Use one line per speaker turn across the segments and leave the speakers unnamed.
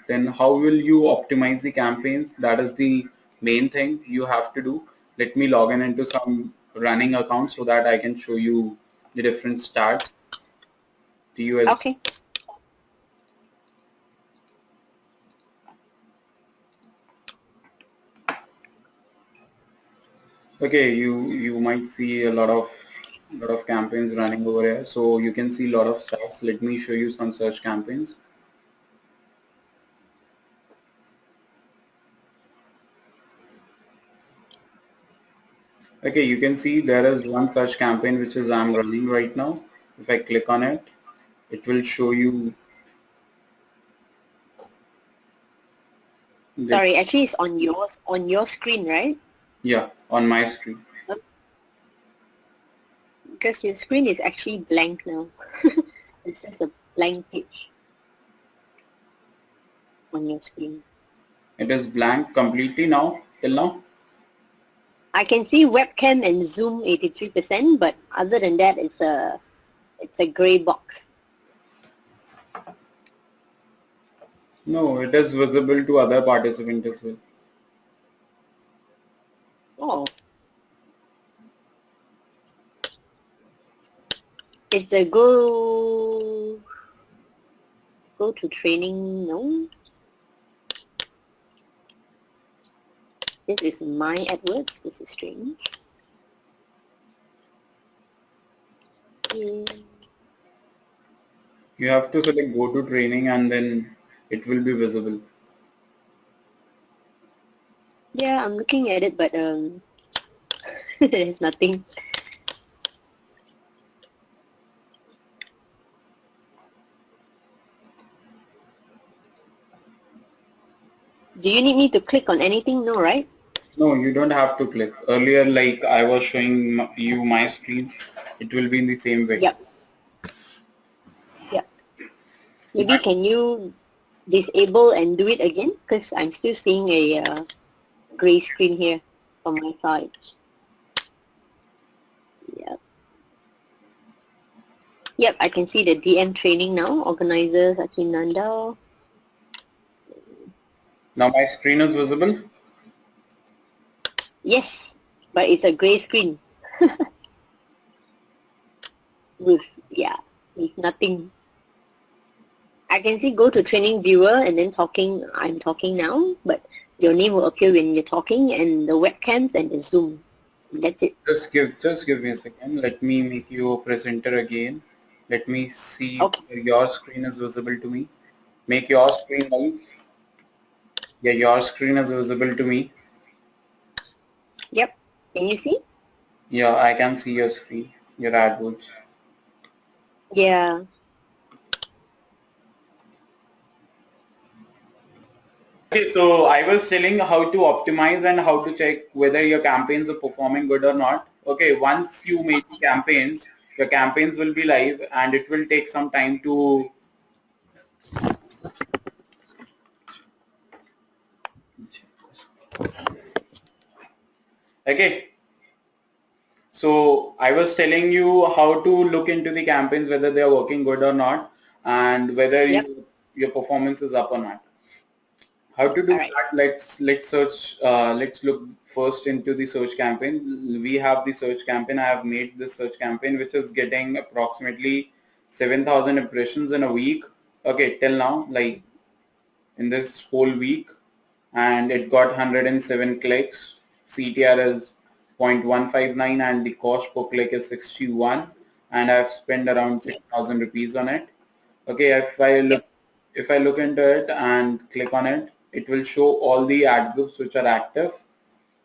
then how will you optimize the campaigns? That is the main thing you have to do. Let me log in into some running account so that I can show you the different stats to you as
Okay.
Okay, you might see a lot of campaigns running over here. So you can see a lot of stats. Let me show you some search campaigns. Okay, you can see there is one such campaign which is I'm running right now. If I click on it, it will show you.
Sorry, actually it's on your screen, right?
Yeah, on my screen.
Because your screen is actually blank now. It's just a blank page on your screen.
It is blank completely now, till now.
I can see webcam and Zoom 83%, but other than that, it's a gray box.
No, it is visible to other participants as well.
Oh. Is the go to training? No. This is my AdWords. This is strange.
You have to select go to training and then it will be visible.
Yeah, I'm looking at it, but there's nothing. Do you need me to click on anything? No, right?
No, you don't have to click. Earlier, like I was showing you my screen, it will be in the same way.
Yep. Yep. Maybe can you disable and do it again? Because I'm still seeing a gray screen here on my side. Yep. Yep, I can see the DM training now. Organizer Sachin Nanda.
Now my screen is visible.
Yes, but it's a gray screen. with nothing. I can see go to training viewer and then talking. I'm talking now, but your name will appear when you're talking and the webcams and the Zoom. That's it.
Just give me a second. Let me make you a presenter again. Let me see if your screen is visible to me. Make your screen live. Yeah, your screen is visible to me.
Yep. Can you see?
Yeah, I can see your screen, your AdWords.
Yeah.
Okay, so I was telling how to optimize and how to check whether your campaigns are performing good or not. Okay, once you make the campaigns, your campaigns will be live and it will take some time to okay. So I was telling you how to look into the campaigns, whether they are working good or not, and whether your performance is up or not. How to do that? Let's search. Let's look first into the search campaign. We have the search campaign. I have made this search campaign, which is getting approximately 7,000 impressions in a week. Okay, till now, like in this whole week, and it got 107 clicks. CTR is 0.159 and the cost per click is 61, and I've spent around 6,000 rupees on it. Okay, if I look into it and click on it, it will show all the ad groups which are active.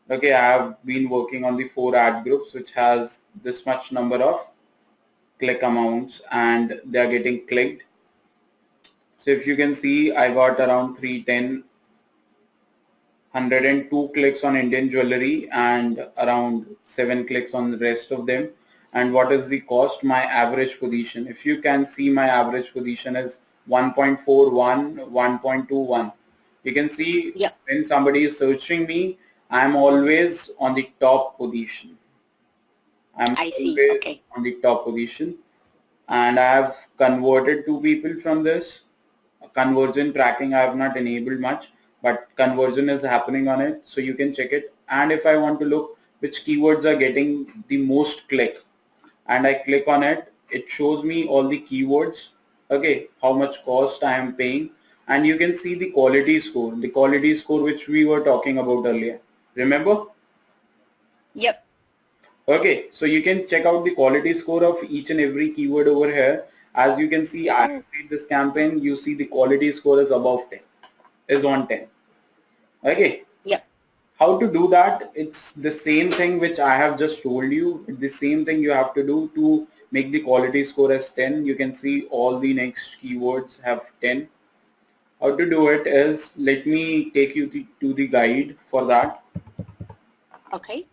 Okay, I have been working on the 4 ad groups which has this much number of click amounts and they are getting clicked. So if you can see, I got around 310 102 clicks on Indian jewelry and around 7 clicks on the rest of them. And what is the cost? My average position. If you can see, my average position is 1.41, 1.21. You can see when somebody is searching me, I'm always on the top position. I'm always on the top position. And I have converted 2 people from this. Conversion tracking I have not enabled much, but conversion is happening on it, so you can check it. And if I want to look which keywords are getting the most click, and I click on it, it shows me all the keywords, okay, how much cost I am paying, and you can see the quality score which we were talking about earlier. Remember?
Yep.
Okay, so you can check out the quality score of each and every keyword over here. As you can see, I made this campaign, you see the quality score is above 10, is on 10. Okay.
Yep.
How to do that? It's the same thing which I have just told you. The same thing you have to do to make the quality score as 10. You can see all the next keywords have 10. How to do it is, let me take you to the guide for that.
Okay.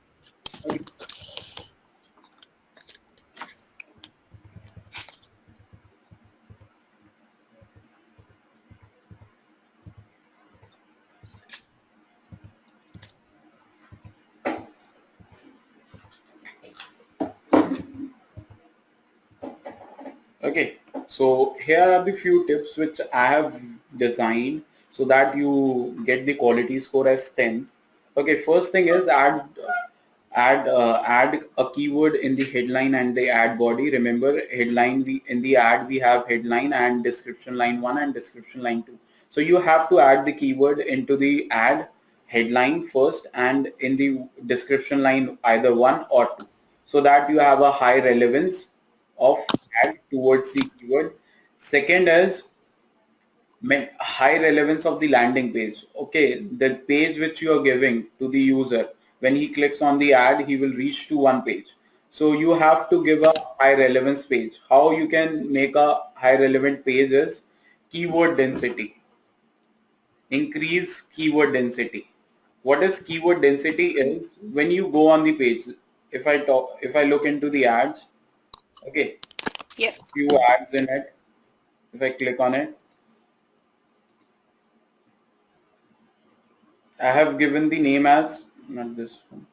Okay, so here are the few tips which I have designed so that you get the quality score as 10. Okay, first thing is add a keyword in the headline and the ad body. Remember, headline, in the ad we have headline and description line 1 and description line 2. So you have to add the keyword into the ad headline first and in the description line either 1 or 2, so that you have a high relevance of ad towards the keyword. Second is high relevance of the landing page. Okay, the page which you are giving to the user, when he clicks on the ad, he will reach to one page. So you have to give a high relevance page. How you can make a high relevant page is keyword density. Increase keyword density. What is keyword density is when you go on the page. If I look into the ads, okay,
Yep.
few ads in it. If I click on it, I have given the name as, not this one.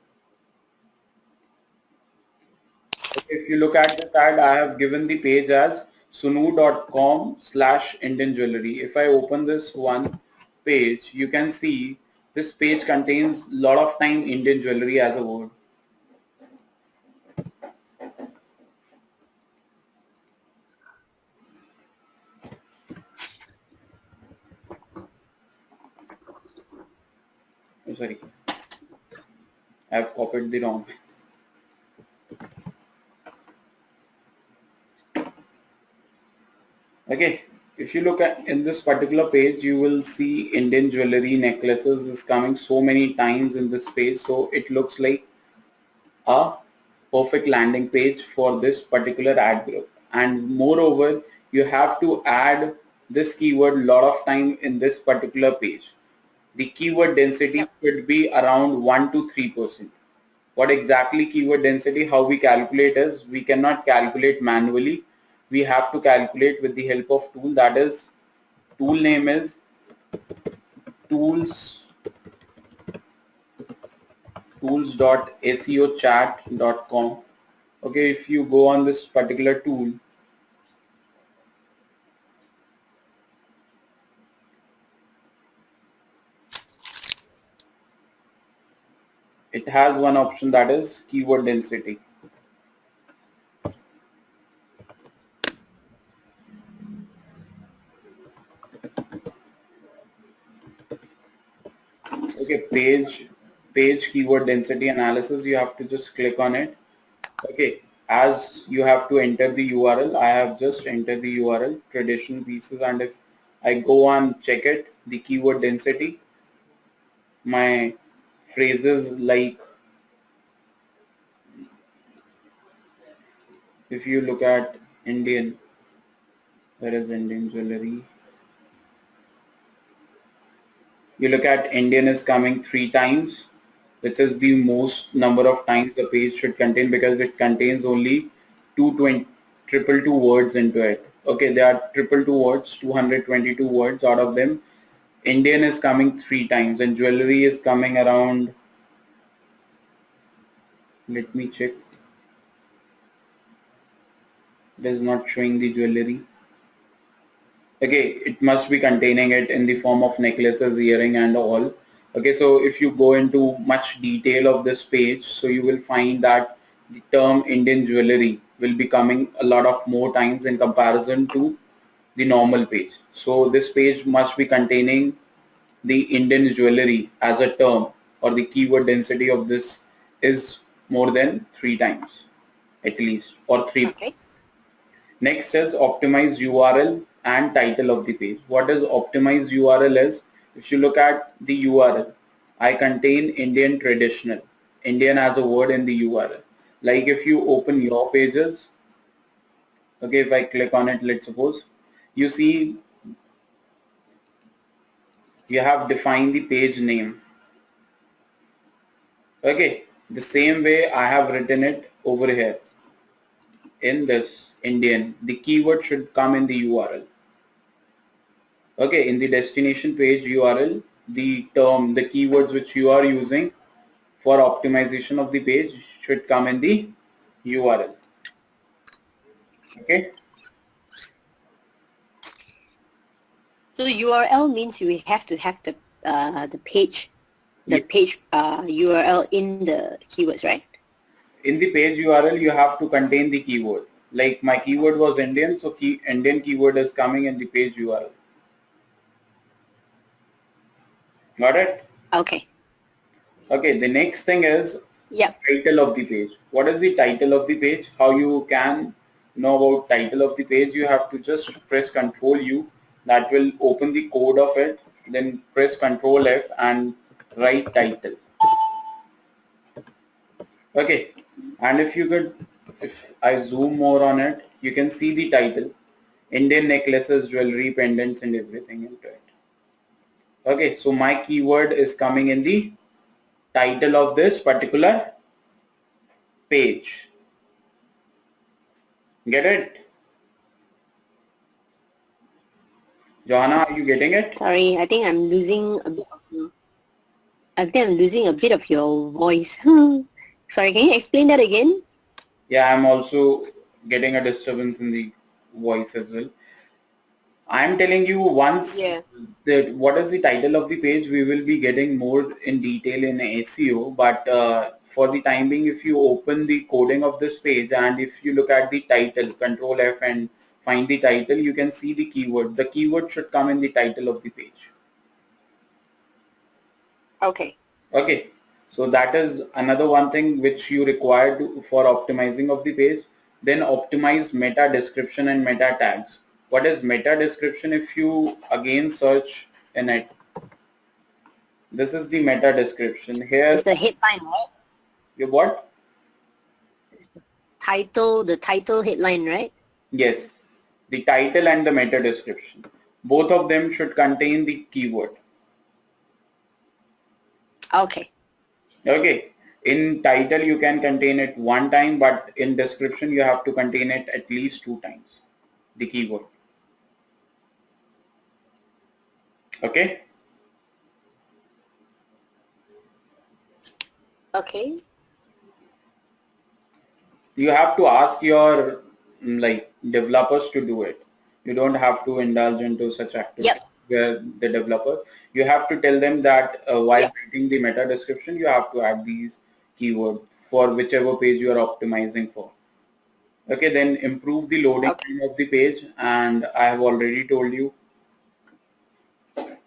Okay, if you look at this ad, I have given the page as sunu.com/Indian jewelry. If I open this one page, you can see this page contains lot of time Indian jewelry as a word. Oh, sorry, I have copied the wrong. Okay, if you look at in this particular page, you will see Indian jewelry necklaces is coming so many times in this page, so it looks like a perfect landing page for this particular ad group. And moreover, you have to add this keyword lot of time in this particular page. The keyword density could be around 1 to 3%. What exactly keyword density, how we calculate is, we cannot calculate manually. We have to calculate with the help of tool. That is, tool name is tools.seochat.com. Okay, if you go on this particular tool, it has one option, that is keyword density. Okay, page keyword density analysis, you have to just click on it. Okay, as you have to enter the URL, I have just entered the URL, traditional pieces, and if I go on check it, the keyword density, my phrases like, if you look at Indian, there is Indian jewelry. You look at Indian is coming 3 times, which is the most number of times the page should contain, because it contains only 222 words into it. Okay, there are 222 words, 222 words. Out of them, Indian is coming 3 times and jewelry is coming around, let me check. It is not showing the jewelry. Okay, it must be containing it in the form of necklaces, earring and all. Okay, so if you go into much detail of this page, so you will find that the term Indian jewelry will be coming a lot of more times in comparison to the normal page. So this page must be containing the Indian jewelry as a term, or the keyword density of this is more than 3 times at least, or 3.
Okay.
Next is optimized URL and title of the page. What is optimized URL is, if you look at the URL, I contain Indian traditional, Indian as a word in the URL. Like if you open your pages, okay, if I click on it, let's suppose, you see you have defined the page name. Okay, the same way I have written it over here in this Indian, the keyword should come in the URL. Okay, in the destination page URL, the term, the keywords which you are using for optimization of the page should come in the URL. Okay.
So URL means you have to have the page, URL in the keywords, right?
In the page URL, you have to contain the keyword. Like my keyword was Indian, so Indian keyword is coming in the page URL. Got it?
Okay.
Okay, the next thing is
title
of the page. What is the title of the page? How you can know about title of the page? You have to just press Ctrl U. That will open the code of it. Then press Ctrl F and write title. Okay, and if I zoom more on it, you can see the title, Indian necklaces, jewelry, pendants and everything into it. Okay, so my keyword is coming in the title of this particular page. Get it? Johanna, are you getting it?
Sorry, I think I'm losing a bit of your voice. Sorry, can you explain that again?
Yeah, I'm also getting a disturbance in the voice as well. I'm telling you once that what is the title of the page, we will be getting more in detail in SEO, but for the time being, if you open the coding of this page and if you look at the title, Control F and find the title, you can see the keyword. The keyword should come in the title of the page.
Okay.
Okay. So that is another one thing which you require for optimizing of the page. Then optimize meta description and meta tags. What is meta description? If you again search in it, this is the meta description. Here
it's the headline, right?
You what?
The title headline, right?
Yes, the title and the meta description. Both of them should contain the keyword.
Okay.
Okay. In title you can contain it one time, but in description you have to contain it at least 2 times, the keyword. Okay.
Okay.
You have to ask your developers to do it. You don't have to indulge into such activities where the developer, you have to tell them that while writing the meta description, you have to add these keywords for whichever page you are optimizing for. Okay, then improve the loading time of the page, and I have already told you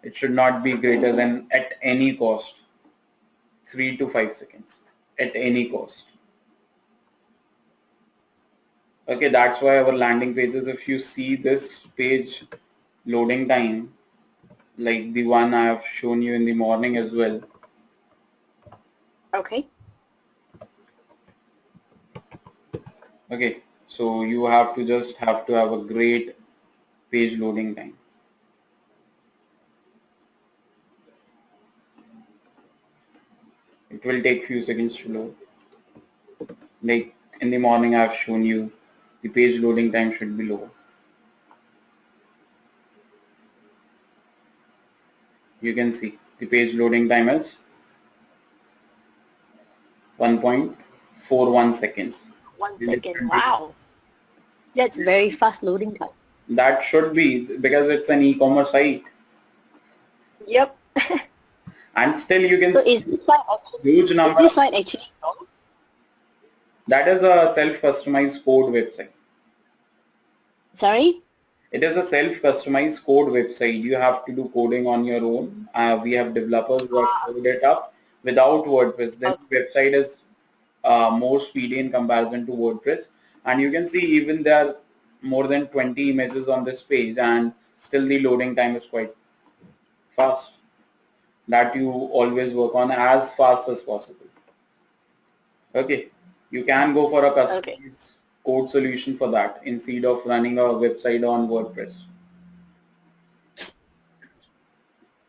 it should not be greater than at any cost 3 to 5 seconds at any cost. Okay, that's why our landing pages, if you see this page loading time, like the one I have shown you in the morning as well.
Okay.
Okay, so you have to have a great page loading time. It will take few seconds to load. Like in the morning I have shown you the page loading time should be low. You can see the page loading time is 1.41 seconds.
1 second. Wow. That's very fast loading time.
That should be because it's an e-commerce site.
Yep.
And still you can
So
see
is this site actually,
huge number.
wrong?
That is a self-customized code website.
Sorry?
It is a self-customized code website. You have to do coding on your own. We have developers who have coded it up without WordPress. Then the website is more speedy in comparison to WordPress. And you can see even there are more than 20 images on this page, and still the loading time is quite fast. That you always work on as fast as possible. Okay, you can go for a customized code solution for that instead of running a website on WordPress.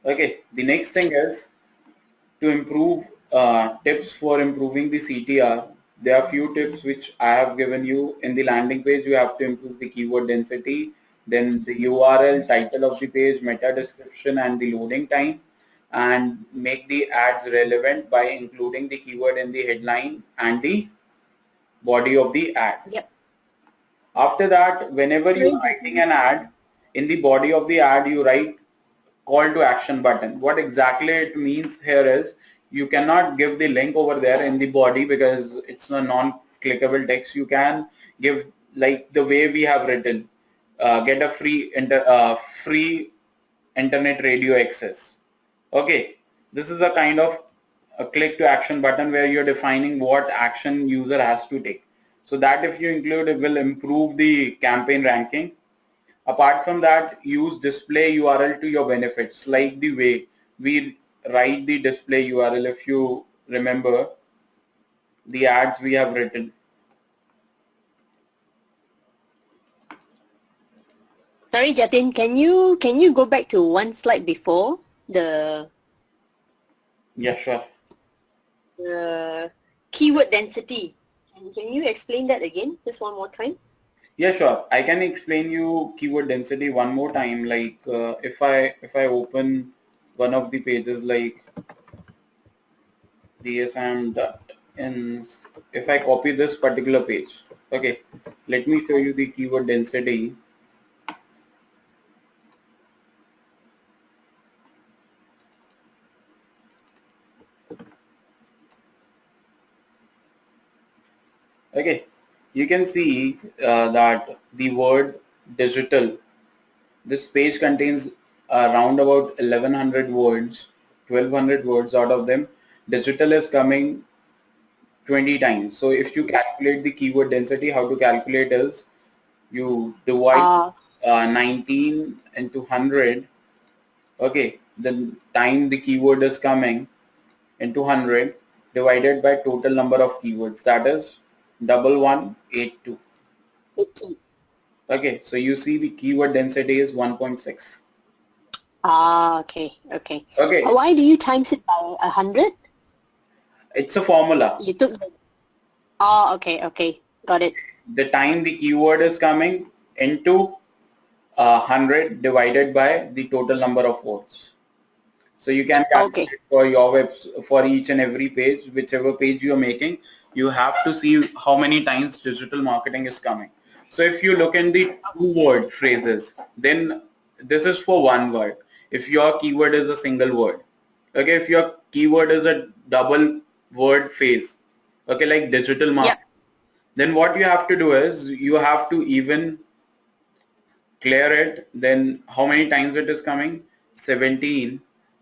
Okay, the next thing is to improve tips for improving the CTR. There are few tips which I have given you. In the landing page, you have to improve the keyword density, then the URL, title of the page, meta description, and the loading time, and make the ads relevant by including the keyword in the headline and the body of the ad.
Yep.
After that, whenever you are writing an ad, in the body of the ad, you write call to action button. What exactly it means here is you cannot give the link over there in the body because it's a non-clickable text. You can give like the way we have written, get a free internet radio access. Okay, this is a kind of a click to action button where you're defining what action user has to take. So that if you include, it will improve the campaign ranking. Apart from that, use display URL to your benefits, like the way we write the display URL. If you remember the ads we have written.
Sorry, Jatin, can you go back to one slide before the
Sure.
The keyword density? Can you explain that again, just one more time?
Yeah, sure. I can explain you keyword density one more time. Like if I open one of the pages like dsm.in, if I copy this particular page, okay, let me show you the keyword density. Okay, you can see that the word digital, this page contains around about 1100 words, 1200 words. Out of them, digital is coming 20 times. So if you calculate the keyword density, how to calculate is you divide 19 into 100. Okay, the time the keyword is coming into 100 divided by total number of keywords, that is 1182. Okay, so you see the keyword density is 1.6.
Okay.
Okay.
Why do you times it by 100?
It's a formula.
You took the... okay. Got it.
The time the keyword is coming into 100 divided by the total number of words. So you can calculate for your for each and every page, whichever page you are making, you have to see how many times digital marketing is coming. So if you look in the 2-word phrases, then this is for 1 word. If your keyword is a single word, okay, if your keyword is a double word phrase, okay, like digital marketing, then what you have to do is you have to even clear it. Then how many times it is coming? 17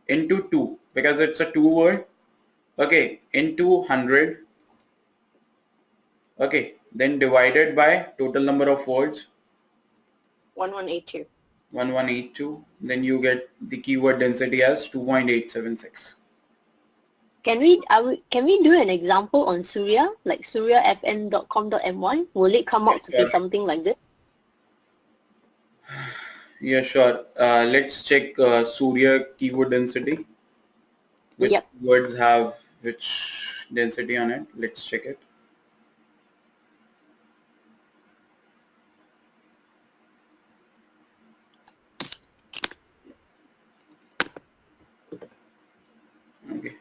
into 2 because it's a 2-word. Okay, into 100. Okay, then divided by total number of words.
1182.
1182. Then you get the keyword density as 2.876.
Can we do an example on Surya, like suryafm.com.my? Will it come out to be something like this?
Yeah, sure. Let's check Surya keyword density. Which words have which density on it? Let's check it. Okay.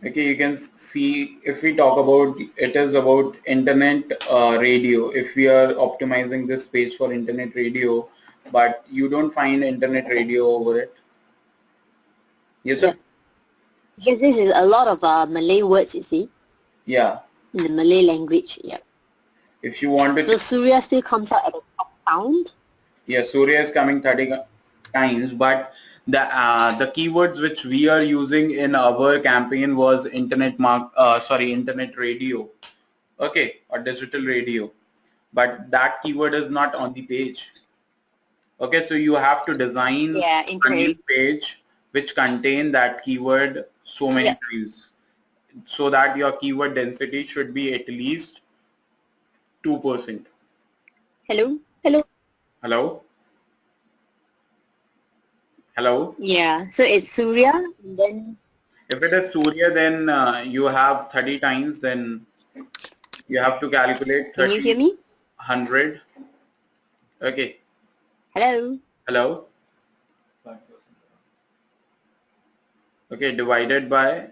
Okay, you can see if we talk about it is about internet radio. If we are optimizing this page for internet radio, but you don't find internet radio over it. Yes, sir.
Yeah. Because this is a lot of Malay words, you see,
Yeah.
in the Malay language. Yeah.
If you want to,
So Surya still comes out at the top sound.
yeah, Surya is coming 30 times, but the keywords which we are using in our campaign was internet radio, okay, or digital radio, but that keyword is not on the page. Okay, so you have to design
Yeah,
a new page which contain that keyword so many times, so that your keyword density should be at least 2%.
Hello? Hello?
Hello? Hello?
Yeah, so it's Surya, and then...
If it is Surya, then you have 30 times, then you have to calculate 30,
Can you hear me?
100. Okay.
Hello?
Hello? Okay, divided by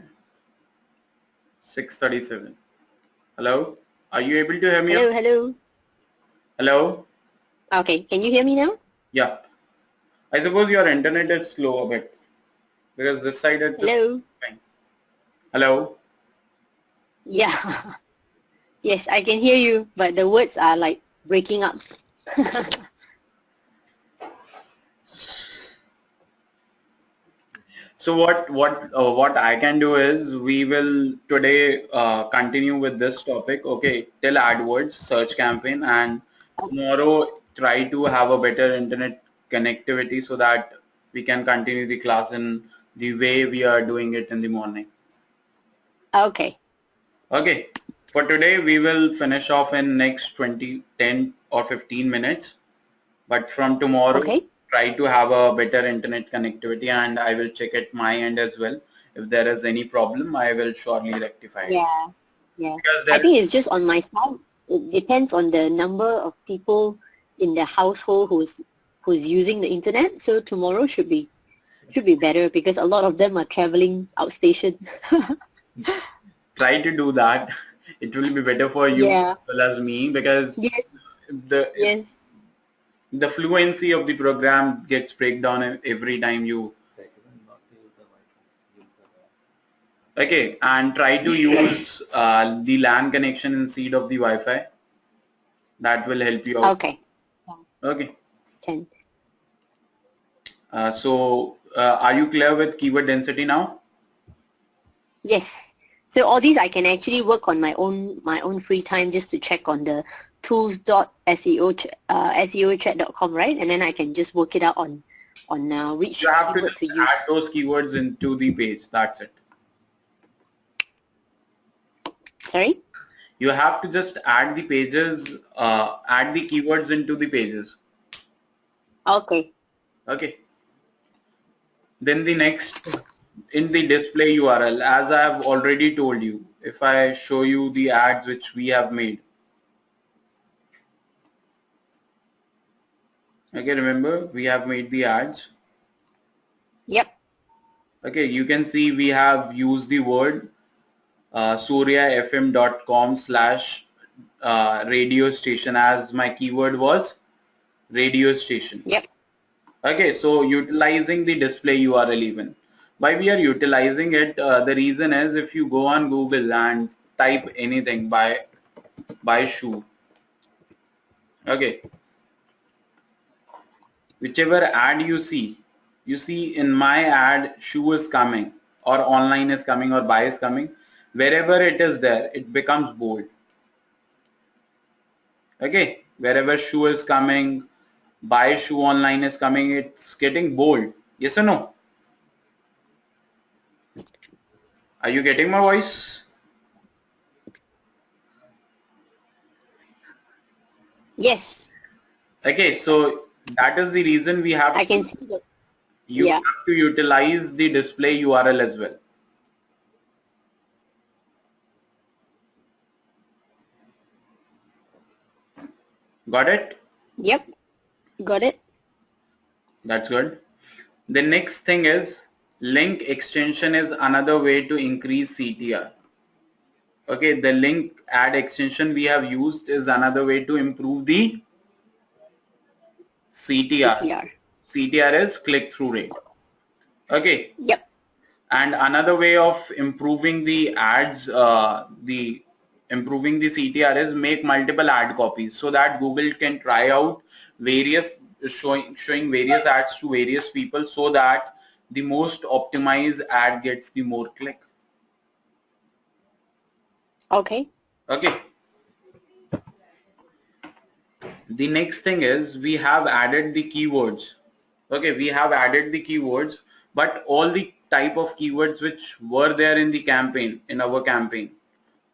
637. Hello? Are you able to hear me?
Hello, hello?
Hello?
Okay, can you hear me now?
Yeah. I suppose your internet is slow a bit, because this side is
Hello?
fine. Hello?
Yeah. Yes, I can hear you, but the words are like breaking up.
So what I can do is we will today continue with this topic, okay, till AdWords search campaign, and tomorrow try to have a better internet connectivity so that we can continue the class in the way we are doing it in the morning.
Okay.
Okay, for today we will finish off in next 10 or 15 minutes, but from tomorrow try to have a better internet connectivity, and I will check at my end as well. If there is any problem, I will surely rectify it.
Yeah, yeah. I think it's just on my side. It depends on the number of people in the household who's using the internet. So tomorrow should be better because a lot of them are traveling outstation.
Try to do that. It will be better for you as well as me, because the fluency of the program gets breakdown every time you. Okay, and try to use the LAN connection instead of the Wi-Fi. That will help you out.
Okay.
Okay.
Can.
So are you clear with keyword density now?
Yes. So all these I can actually work on my own free time just to check on the tools.seochat.com, right? And then I can just work it out on which
you have
keyword
to
use.
Add those keywords into the page. That's it.
Sorry?
You have to just add the pages, add the keywords into the pages.
Okay.
Okay. Then the next, in the display URL, as I have already told you, if I show you the ads which we have made. Okay, remember we have made the ads.
Yep.
Okay, you can see we have used the word suryafm.com/radio station as my keyword was radio station.
Yep.
Okay, so utilizing the display URL even. Why we are utilizing it, the reason is if you go on Google and type anything buy shoe. Okay. Whichever ad you see in my ad shoe is coming or online is coming or buy is coming. Wherever it is there, it becomes bold. Okay, wherever shoe is coming, buy shoe online is coming, it's getting bold. Yes or no? Are you getting my voice?
Yes.
Okay, so that is the reason we have.
I can see that.
You have to utilize the display URL as well. Got it?
Yep. Got it.
That's good. The next thing is link extension is another way to increase CTR. Okay, the link add extension we have used is another way to improve the CTR. CTR is click-through rate. Okay.
Yep.
And another way of improving the ads, improving the CTR is make multiple ad copies so that Google can try out various showing various ads to various people so that the most optimized ad gets the more click.
Okay.
Okay. The next thing is we have added the keywords. Okay, we have added the keywords, but all the type of keywords which were there in the campaign, in our campaign,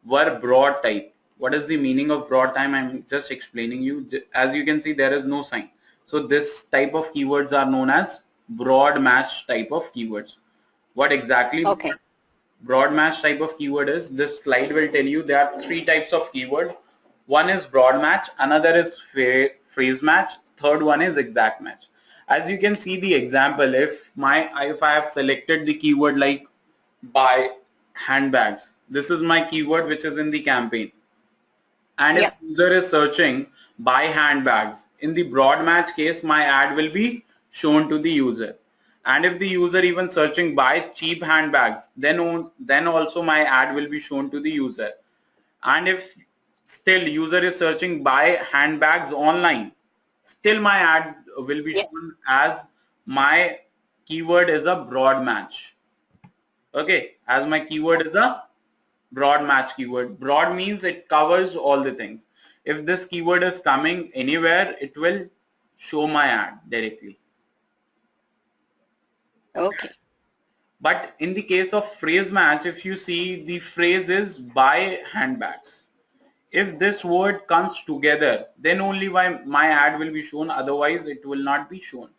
were broad type. What is the meaning of broad type? I'm just explaining you. As you can see, there is no sign. So this type of keywords are known as broad match type of keywords. What exactly broad match type of keyword is? This slide will tell you there are three types of keyword. One is broad match, another is phrase match, third one is exact match. As you can see the example, if I have selected the keyword like buy handbags, this is my keyword which is in the campaign. And if user is searching buy handbags, in the broad match case, my ad will be shown to the user. And if the user even searching buy cheap handbags, then also my ad will be shown to the user. And if still user is searching buy handbags online, still my ad will be shown as my keyword is a broad match. Okay, as my keyword is a broad match keyword. Broad means it covers all the things. If this keyword is coming anywhere, it will show my ad directly.
Okay.
But in the case of phrase match, if you see, the phrase is buy handbags. If this word comes together, then only my ad will be shown, otherwise it will not be shown.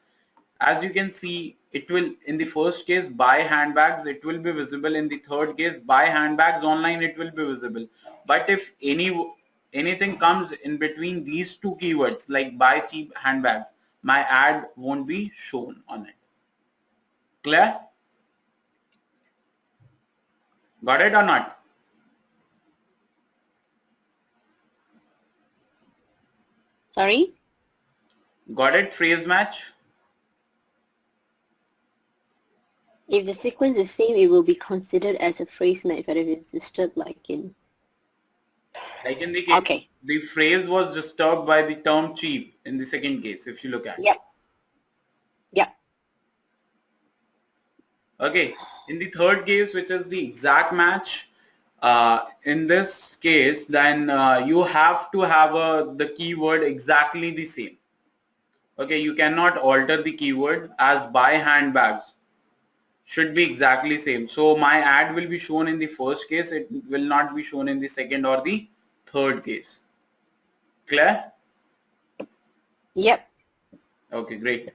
As you can see, it will, in the first case, buy handbags, it will be visible. In the third case, buy handbags online, it will be visible. But if anything comes in between these two keywords, like buy cheap handbags, my ad won't be shown on it. Clear? Got it or not?
Sorry?
Got it, phrase match?
If the sequence is same, it will be considered as a phrase match, but if it's disturbed like in
the case, the phrase was disturbed by the term cheap in the second case, if you look at it.
Yep.
Okay, in the third case, which is the exact match, in this case, then you have to have the keyword exactly the same. Okay, you cannot alter the keyword, as buy handbags should be exactly same. So my ad will be shown in the first case, it will not be shown in the second or the third case. Clear?
Yep.
Okay, great.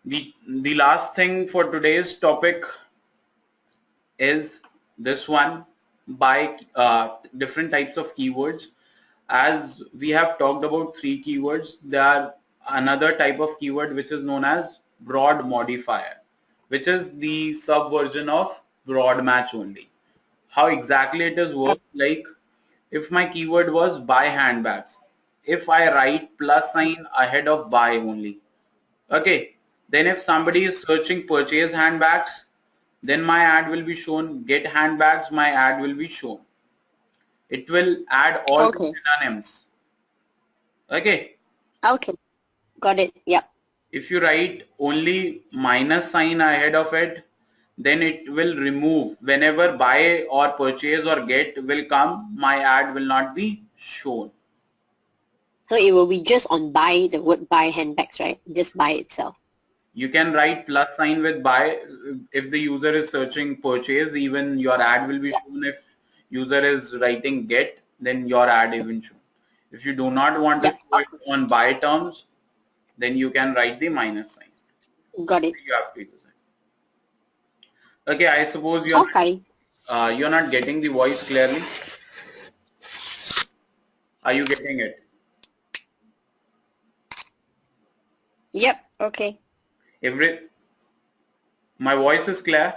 The last thing for today's topic is this one, by different types of keywords. As we have talked about three keywords, there are another type of keyword which is known as broad modifier, which is the subversion of broad match only. How exactly it is worked, like if my keyword was buy handbags, if I write plus sign ahead of buy only, okay, then if somebody is searching purchase handbags, then my ad will be shown. Get handbags, my ad will be shown. It will add all the synonyms. Okay.
Okay. Got it. Yep.
If you write only minus sign ahead of it, then it will remove. Whenever buy or purchase or get will come, my ad will not be shown.
So it will be just on buy, the word buy handbags, right? Just buy itself.
You can write plus sign with buy. If the user is searching purchase, even your ad will be shown. If user is writing get, then your ad even shown. If you do not want to show it on buy terms, then you can write the minus sign.
Got it.
You have to use it. Okay, I suppose you're not getting the voice clearly. Are you getting it?
Yep. Okay.
My voice is clear.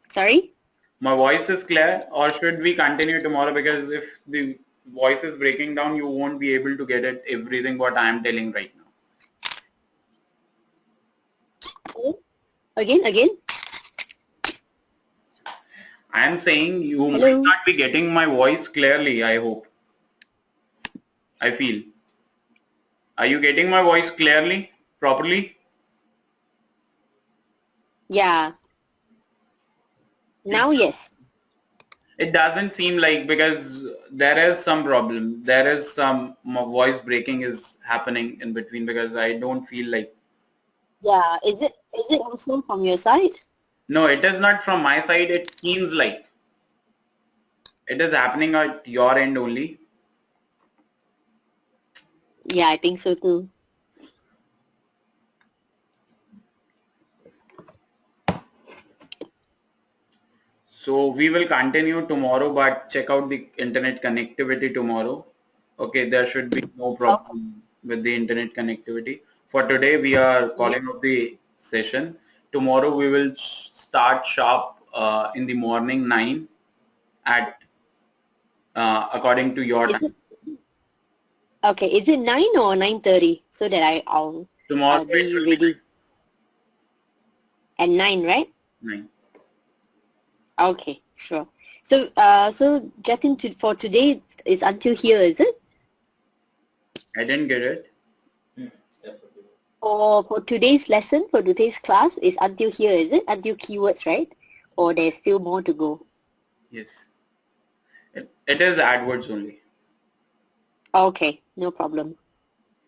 Sorry?
My voice is clear, or should we continue tomorrow? Because if the voice is breaking down, you won't be able to get it everything what I am telling right now.
Again?
I am saying you
Hello?
might not be getting my voice clearly, I hope. I feel. Are you getting my voice clearly, properly?
Yeah. Now, yes.
It doesn't seem like, because there is some problem. There is some voice breaking is happening in between, because I don't feel like.
Yeah. Is it also from your side?
No, it is not from my side. It seems like it is happening at your end only.
Yeah, I think so too.
So we will continue tomorrow, but check out the internet connectivity tomorrow. Okay, there should be no problem with the internet connectivity. For today, we are calling off the session. Tomorrow we will start sharp in the morning 9 at according to your time.
Okay, is it 9 or 9:30 so that I'll
Tomorrow
be
it will
ready? At 9, right?
9.
Okay, sure. So, Jatin, for today is until here, is it?
I didn't get it.
Or for today's lesson, for today's class, is until here, is it? Until keywords, right? Or there's still more to go?
Yes. It is AdWords only.
Okay, no problem.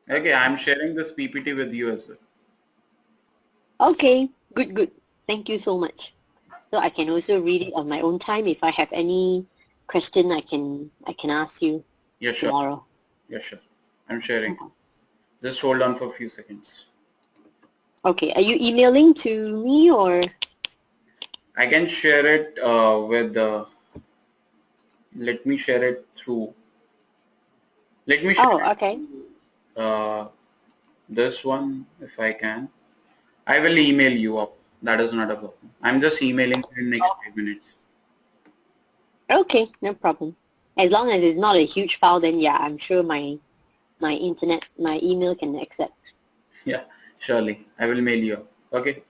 Okay, I'm sharing this PPT with you as well.
Okay, good. Thank you so much. So I can also read it on my own time. If I have any question, I can ask you tomorrow.
Yeah, sure. I'm sharing. Just hold on for a few seconds.
Okay, are you emailing to me or?
I can share it with the. Let me share it through. Let me share
okay.
this one if I can. I will email you up. That is not a problem. I'm just emailing in the next 5 minutes.
Okay, no problem. As long as it's not a huge file, then yeah, I'm sure my email can accept.
Yeah, surely. I will mail you up. Okay.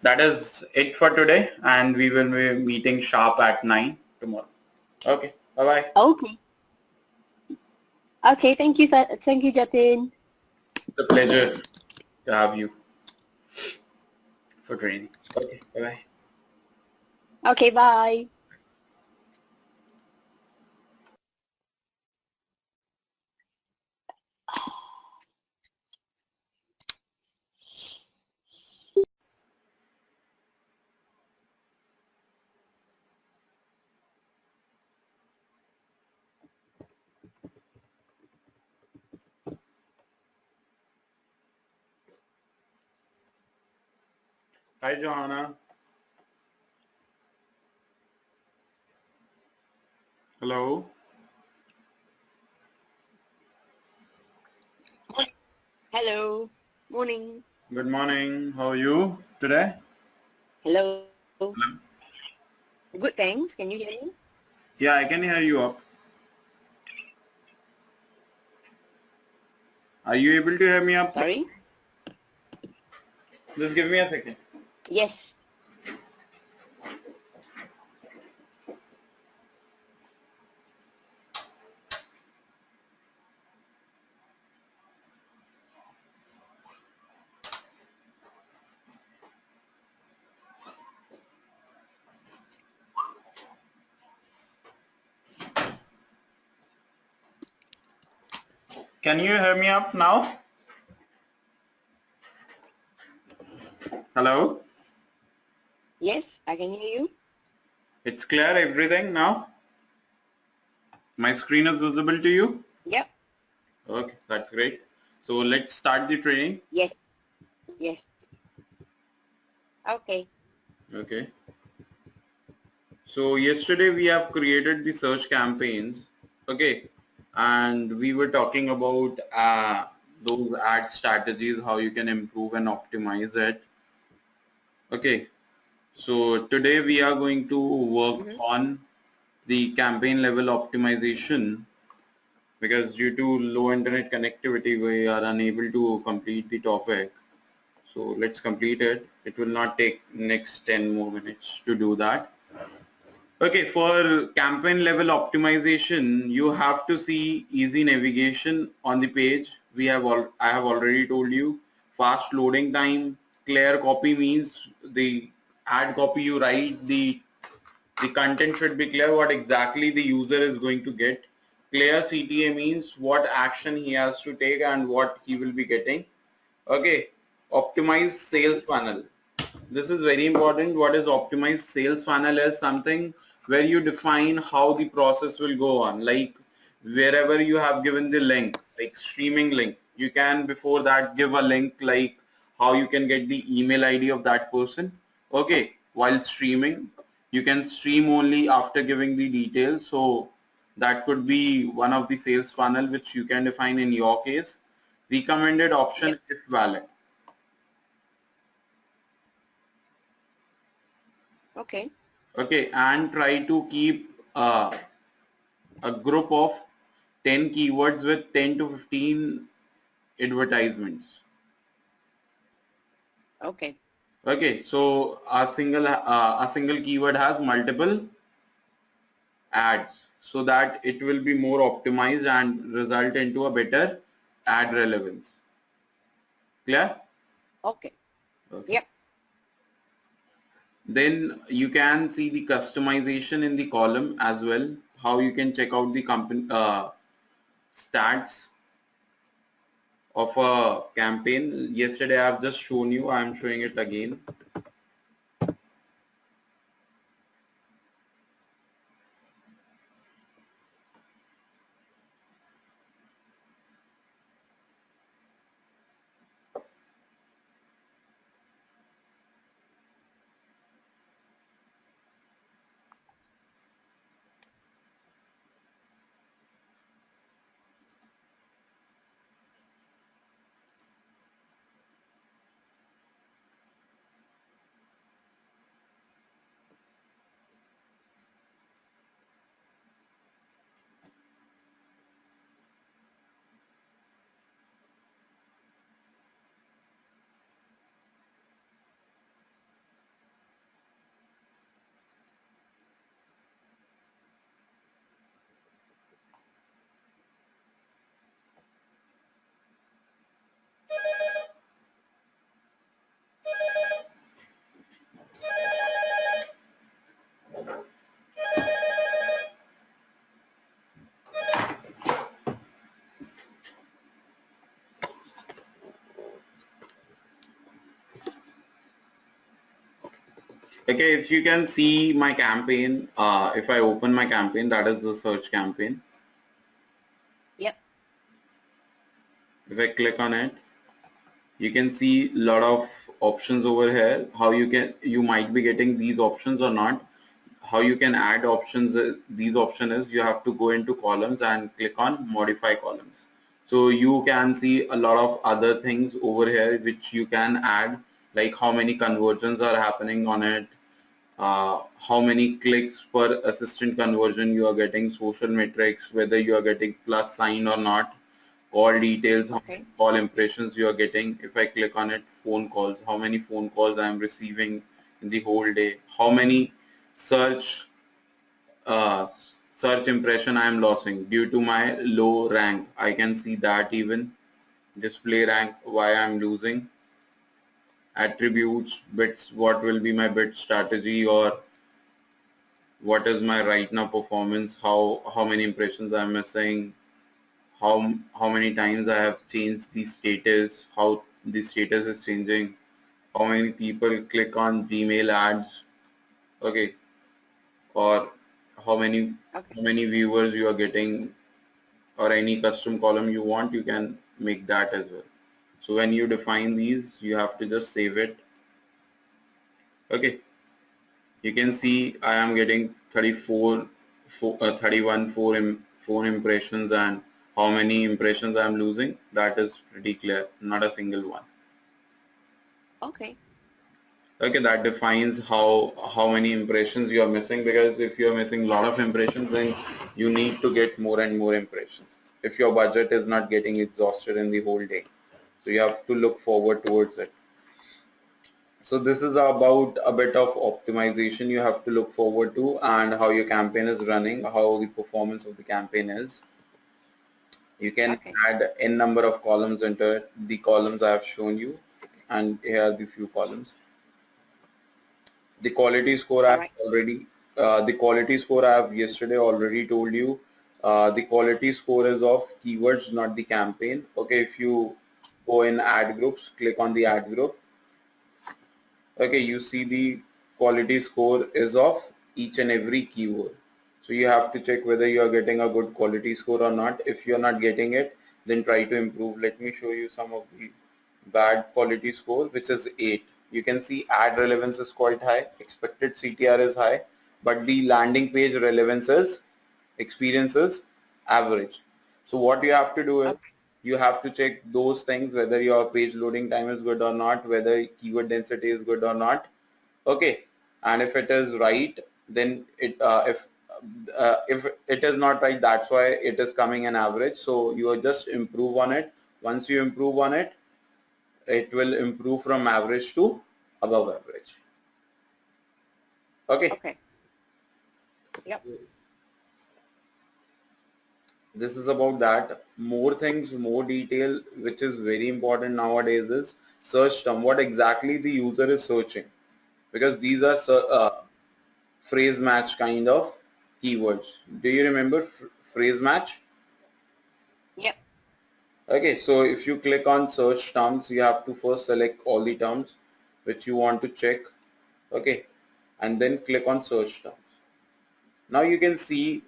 That is it for today, and we will be meeting sharp at 9 tomorrow. Okay. Bye-bye.
Okay. Okay, thank you, Jatin.
It's a pleasure to have you for training. Okay. Bye-bye.
Okay, bye.
Hi, Johanna. Hello.
Hello. Morning.
Good morning. How are you today?
Hello.
Hello.
Good, thanks. Can you hear me?
Yeah, I can hear you up. Are you able to hear me up?
Sorry?
Just give me a second.
Yes.
Can you hear me up now? Hello?
Yes, I can hear you.
It's clear, everything now? My screen is visible to you?
Yep.
Okay, that's great. So let's start the training.
Yes. Okay.
Okay. So yesterday we have created the search campaigns. Okay. And we were talking about those ad strategies, how you can improve and optimize it. Okay. So today we are going to work on the campaign level optimization, because due to low internet connectivity we are unable to complete the topic. So let's complete it. It will not take next 10 more minutes to do that. Okay, for campaign level optimization, you have to see easy navigation on the page. I have already told you, fast loading time, clear copy means the ad copy you write, the content should be clear what exactly the user is going to get. Clear CTA means what action he has to take and what he will be getting. Okay, optimized sales funnel. This is very important. What is optimized sales funnel is something where you define how the process will go on. Like wherever you have given the link, like streaming link, you can before that give a link like how you can get the email ID of that person. Okay, while streaming, you can stream only after giving the details. So that could be one of the sales funnel which you can define in your case. Recommended option if valid.
Okay.
Okay, and try to keep a group of 10 keywords with 10 to 15 advertisements.
Okay.
Okay, so a single keyword has multiple ads, so that it will be more optimized and result into a better ad relevance. Clear?
Okay.
Okay.
Yep.
Then you can see the customization in the column as well, how you can check out the company stats of a campaign. Yesterday I have just shown you, I am showing it again. Okay, if you can see my campaign, if I open my campaign, that is the search campaign.
Yep.
If I click on it, you can see a lot of options over here. How you might be getting these options or not. How you can add options, these option is you have to go into columns and click on modify columns. So you can see a lot of other things over here which you can add, like how many conversions are happening on it, how many clicks per assistant conversion you are getting, social metrics, whether you are getting plus sign or not, call details, how many call impressions you are getting. If I click on it, phone calls, how many phone calls I am receiving in the whole day, how many search uh, search impression I am losing due to my low rank. I can see that even display rank, why I am losing, attributes, bits, what will be my bit strategy, or what is my right now performance, how many impressions I'm missing, how many times I have changed the status, how the status is changing, how many people click on Gmail ads, okay, or how many viewers you are getting, or any custom column you want, you can make that as well. So when you define these, you have to just save it. Okay, you can see I am getting 31 phone impressions, and how many impressions I am losing, that is pretty clear, not a single one.
Okay.
Okay, that defines how many impressions you are missing, because if you are missing a lot of impressions, then you need to get more and more impressions. If your budget is not getting exhausted in the whole day, so you have to look forward towards it. So this is about a bit of optimization you have to look forward to, and how your campaign is running, how the performance of the campaign is. You can add n number of columns into it. The columns I have shown you, and here are the few columns. The quality score I have already, the quality score I have yesterday already told you. The quality score is of keywords, not the campaign. Okay, if you go in ad groups, click on the ad group. Okay, you see the quality score is of each and every keyword. So you have to check whether you are getting a good quality score or not. If you are not getting it, then try to improve. Let me show you some of the bad quality score, which is 8. You can see ad relevance is quite high, expected CTR is high, but the landing page relevance is, experience is average. So what you have to do is, you have to check those things, whether your page loading time is good or not, whether keyword density is good or not. Okay, and if it is right, then it if it is not right, that's why it is coming an average. So you just improve on it. Once you improve on it, it will improve from average to above average. Okay.
Okay. Yep.
This is about that. More things, more detail, which is very important nowadays, is search term. What exactly the user is searching, because these are phrase match kind of keywords. Do you remember phrase match?
Yep.
Okay, so if you click on search terms, you have to first select all the terms which you want to check. Okay, and then click on search terms. Now you can see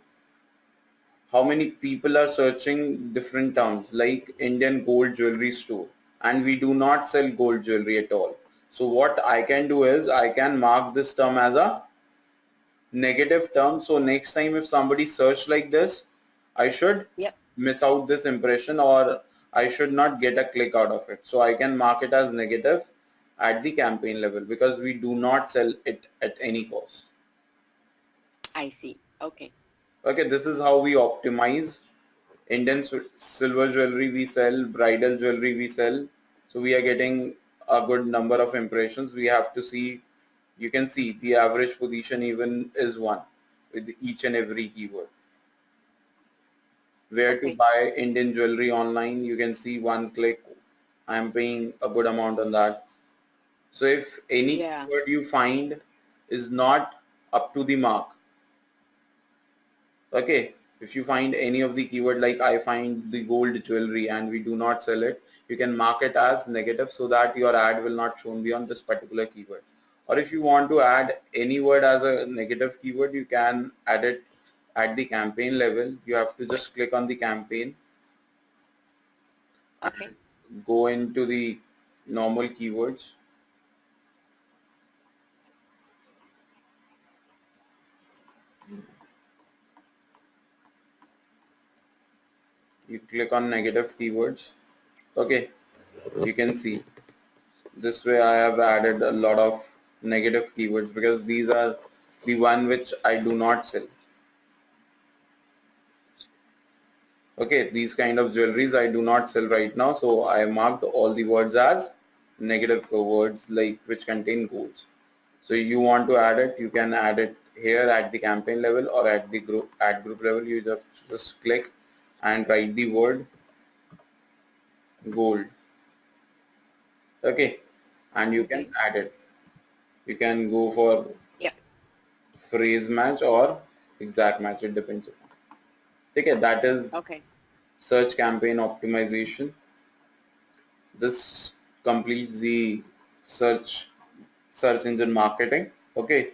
how many people are searching different terms like Indian gold jewelry store, and we do not sell gold jewelry at all. So what I can do is, I can mark this term as a negative term. So next time if somebody search like this, I should miss out this impression, or I should not get a click out of it. So I can mark it as negative at the campaign level, because we do not sell it at any cost.
I see. Okay.
Okay, this is how we optimize. Indian silver jewelry we sell, bridal jewelry we sell. So we are getting a good number of impressions. We have to see, you can see the average position even is 1 with each and every keyword. Where to buy Indian jewelry online, you can see 1 click. I am paying a good amount on that. So if any keyword you find is not up to the mark, okay, if you find any of the keyword, like I find the gold jewelry and we do not sell it, you can mark it as negative, so that your ad will not shown beyond this particular keyword. Or if you want to add any word as a negative keyword, you can add it at the campaign level. You have to just click on the campaign.
Okay.
Go into the normal keywords. You click on negative keywords. Okay, you can see this way I have added a lot of negative keywords, because these are the one which I do not sell. Okay, these kind of jewelries I do not sell right now, so I marked all the words as negative words, like which contain golds. So you want to add it, you can add it here at the campaign level or at the group level. You just click and write the word gold. Okay, and you can add it. You can go for phrase match or exact match, it depends upon. Okay, that is search campaign optimization. This completes the search engine marketing. Okay,